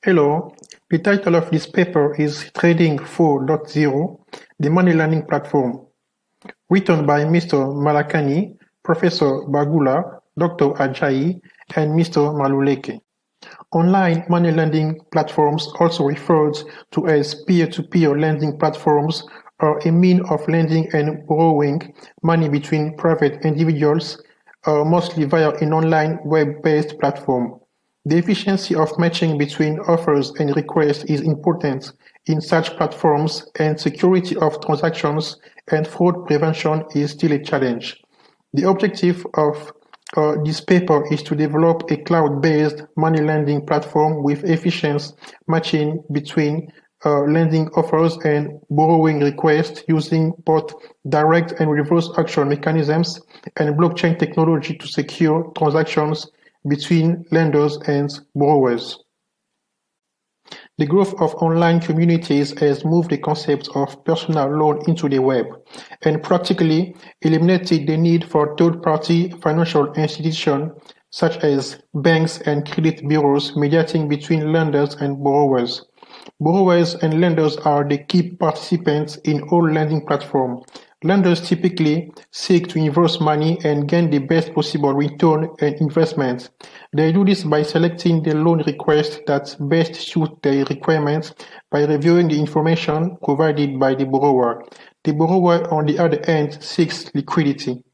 Hello, the title of this paper is Trading 4.0, the Money Lending Platform, written by Mr. Malakani, Professor Bagula, Dr. Ajayi, and Mr. Maluleke. Online money lending platforms, also referred to as peer-to-peer lending platforms, are a means of lending and borrowing money between private individuals, mostly via an online web-based platform. The efficiency of matching between offers and requests is important in such platforms, and security of transactions and fraud prevention is still a challenge. The objective of this paper is to develop a cloud-based money lending platform with efficient matching between lending offers and borrowing requests using both direct and reverse auction mechanisms and blockchain technology to secure transactions between lenders and borrowers. The growth of online communities has moved the concept of personal loan into the web and practically eliminated the need for third-party financial institutions such as banks and credit bureaus mediating between lenders and borrowers. Borrowers and lenders are the key participants in all lending platforms. Lenders typically seek to invest money and gain the best possible return on investment. They do this by selecting the loan request that best suits their requirements by reviewing the information provided by the borrower. The borrower, on the other hand, seeks liquidity.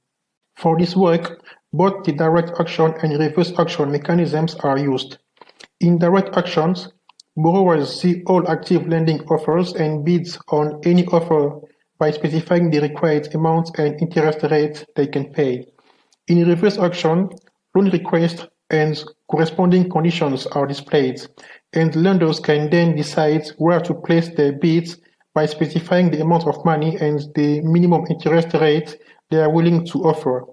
For this work, both the direct auction and reverse auction mechanisms are used. In direct auctions, borrowers see all active lending offers and bids on any offer by specifying the required amount and interest rate they can pay. In reverse auction, loan requests and corresponding conditions are displayed, and lenders can then decide where to place their bids by specifying the amount of money and the minimum interest rate they are willing to offer.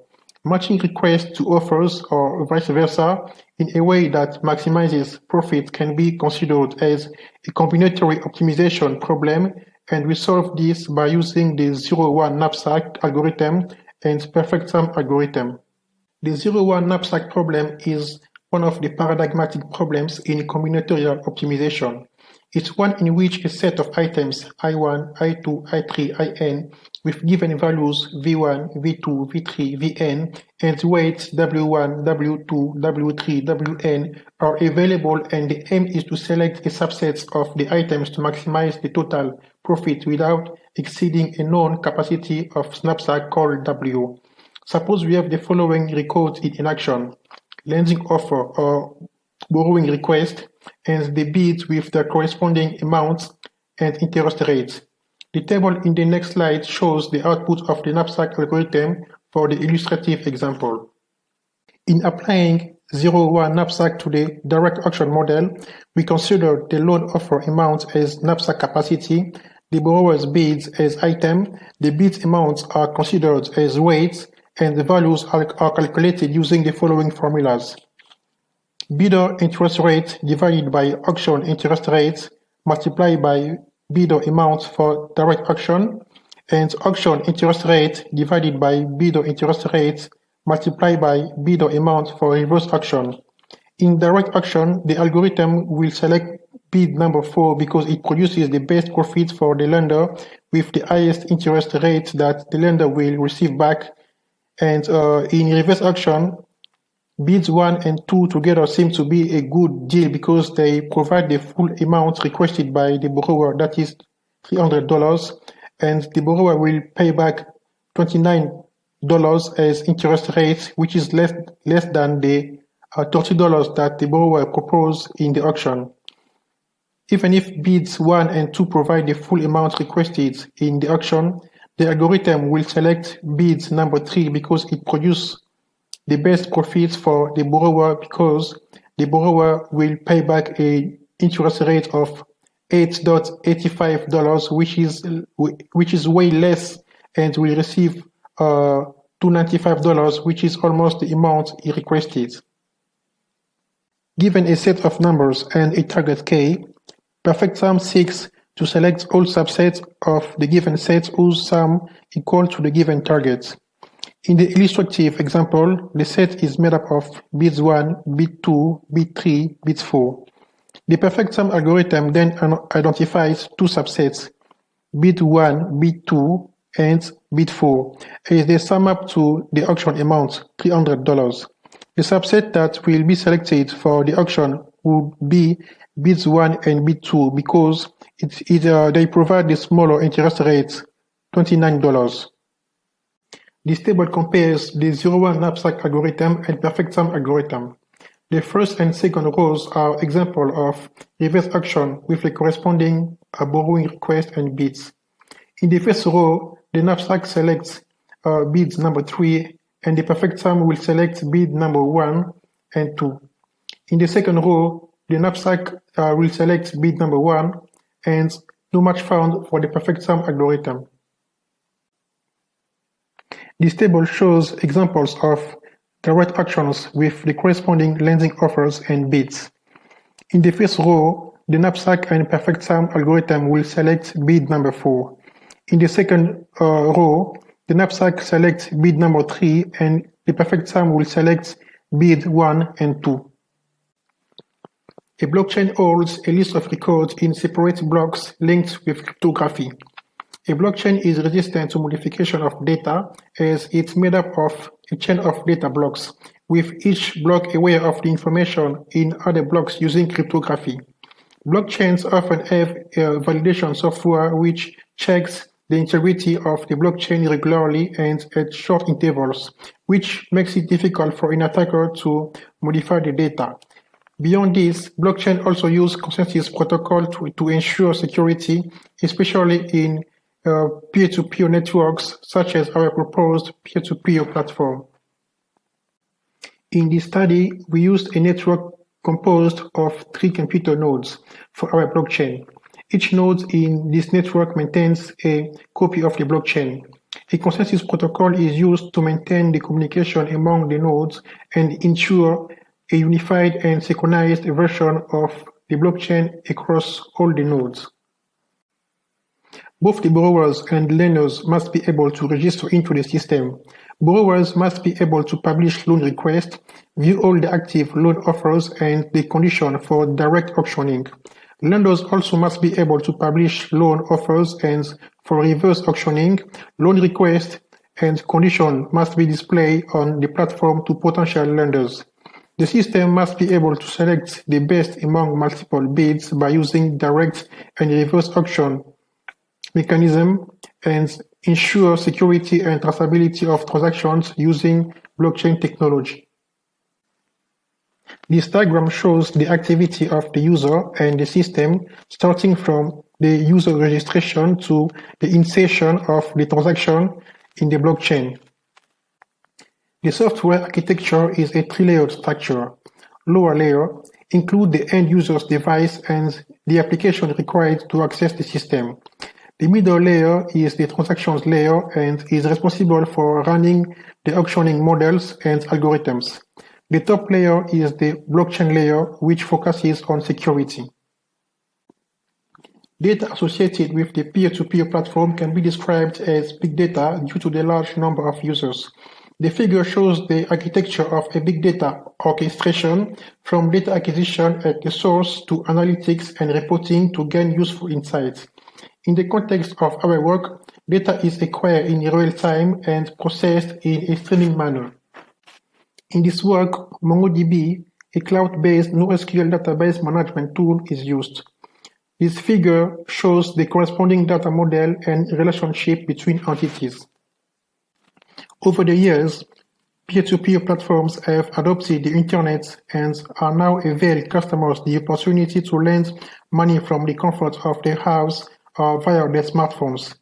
Matching requests to offers or vice versa in a way that maximizes profit can be considered as a combinatory optimization problem, and we solve this by using the 0-1 knapsack algorithm and perfect sum algorithm. The 0-1 knapsack problem is one of the paradigmatic problems in combinatorial optimization. It's one in which a set of items I1, I2, I3, In with given values V1, V2, V3, Vn and weights W1, W2, W3, Wn are available, and the aim is to select a subset of the items to maximize the total profit without exceeding a known capacity of knapsack called W. Suppose we have the following records in action: lending offer or borrowing request, and the bids with their corresponding amounts and interest rates. The table in the next slide shows the output of the knapsack algorithm for the illustrative example. In applying 0-1 knapsack to the direct auction model, we consider the loan offer amount as knapsack capacity, the borrower's bids as item, the bids amounts are considered as weights, and the values are calculated using the following formulas: bidder interest rate divided by auction interest rates multiplied by bidder amount for direct auction, and auction interest rate divided by bidder interest rate multiplied by bidder amount for reverse auction. In direct auction, the algorithm will select bid number 4 because it produces the best profit for the lender with the highest interest rate that the lender will receive back. And in reverse auction, bids 1 and 2 together seem to be a good deal because they provide the full amount requested by the borrower, that is $300, and the borrower will pay back $29 as interest rate, which is less than the $30 that the borrower proposed in the auction. Even if bids 1 and 2 provide the full amount requested in the auction, the algorithm will select bids number 3 because it produces the best profits for the borrower, because the borrower will pay back a interest rate of $8.85, which is way less, and will receive $295, which is almost the amount he requested. Given a set of numbers and a target K, perfect sum seeks to select all subsets of the given set whose sum equal to the given target. In the illustrative example, the set is made up of bids 1, bid 2, bid 3, bid 4. The perfect sum algorithm then identifies two subsets, bid 1, bid 2, and bid 4, as they sum up to the auction amount, $300. The subset that will be selected for the auction would be bids 1 and bid 2 because they provide the smaller interest rates, $29. This table compares the 0-1 knapsack algorithm and perfect sum algorithm. The first and second rows are examples of reverse auction with a corresponding borrowing request and bids. In the first row, the knapsack selects bids number 3 and the perfect sum will select bid number 1 and 2. In the second row, the knapsack will select bid number 1 and no match found for the perfect sum algorithm. This table shows examples of direct auctions with the corresponding lending offers and bids. In the first row, the knapsack and perfect sum algorithm will select bid number 4. In the second row, the knapsack selects bid number 3 and the perfect sum will select bid 1 and 2. A blockchain holds a list of records in separate blocks linked with cryptography. A blockchain is resistant to modification of data as it's made up of a chain of data blocks, with each block aware of the information in other blocks using cryptography. Blockchains often have validation software which checks the integrity of the blockchain regularly and at short intervals, which makes it difficult for an attacker to modify the data. Beyond this, blockchain also use consensus protocol to ensure security, especially in peer-to-peer networks such as our proposed peer-to-peer platform. In this study, we used a network composed of 3 computer nodes for our blockchain. Each node in this network maintains a copy of the blockchain. A consensus protocol is used to maintain the communication among the nodes and ensure a unified and synchronized version of the blockchain across all the nodes. Both the borrowers and lenders must be able to register into the system. Borrowers must be able to publish loan requests, view all the active loan offers and the condition for direct auctioning. Lenders also must be able to publish loan offers and for reverse auctioning, loan requests and condition must be displayed on the platform to potential lenders. The system must be able to select the best among multiple bids by using direct and reverse auction mechanism and ensure security and traceability of transactions using blockchain technology. This diagram shows the activity of the user and the system starting from the user registration to the insertion of the transaction in the blockchain. The software architecture is a 3-layered structure. Lower layer include the end user's device and the application required to access the system. The middle layer is the transactions layer and is responsible for running the auctioning models and algorithms. The top layer is the blockchain layer, which focuses on security. Data associated with the peer-to-peer platform can be described as big data due to the large number of users. The figure shows the architecture of a big data orchestration from data acquisition at the source to analytics and reporting to gain useful insights. In the context of our work, data is acquired in real time and processed in a streaming manner. In this work, MongoDB, a cloud-based NoSQL database management tool, is used. This figure shows the corresponding data model and relationship between entities. Over the years, peer-to-peer platforms have adopted the internet and are now availing customers the opportunity to lend money from the comfort of their house or via their smartphones.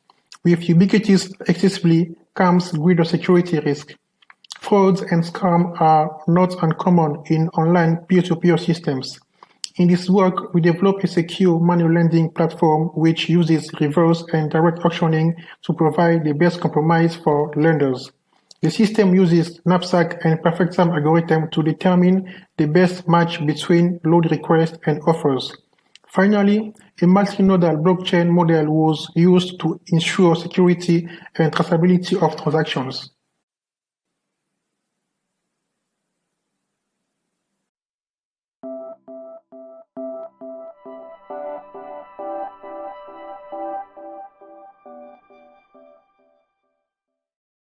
With ubiquitous accessibility comes greater security risk. Frauds and scams are not uncommon in online peer-to-peer systems. In this work, we developed a secure manual lending platform which uses reverse and direct auctioning to provide the best compromise for lenders. The system uses knapsack and perfect sum algorithm to determine the best match between loan requests and offers. Finally, a multi-nodal blockchain model was used to ensure security and traceability of transactions.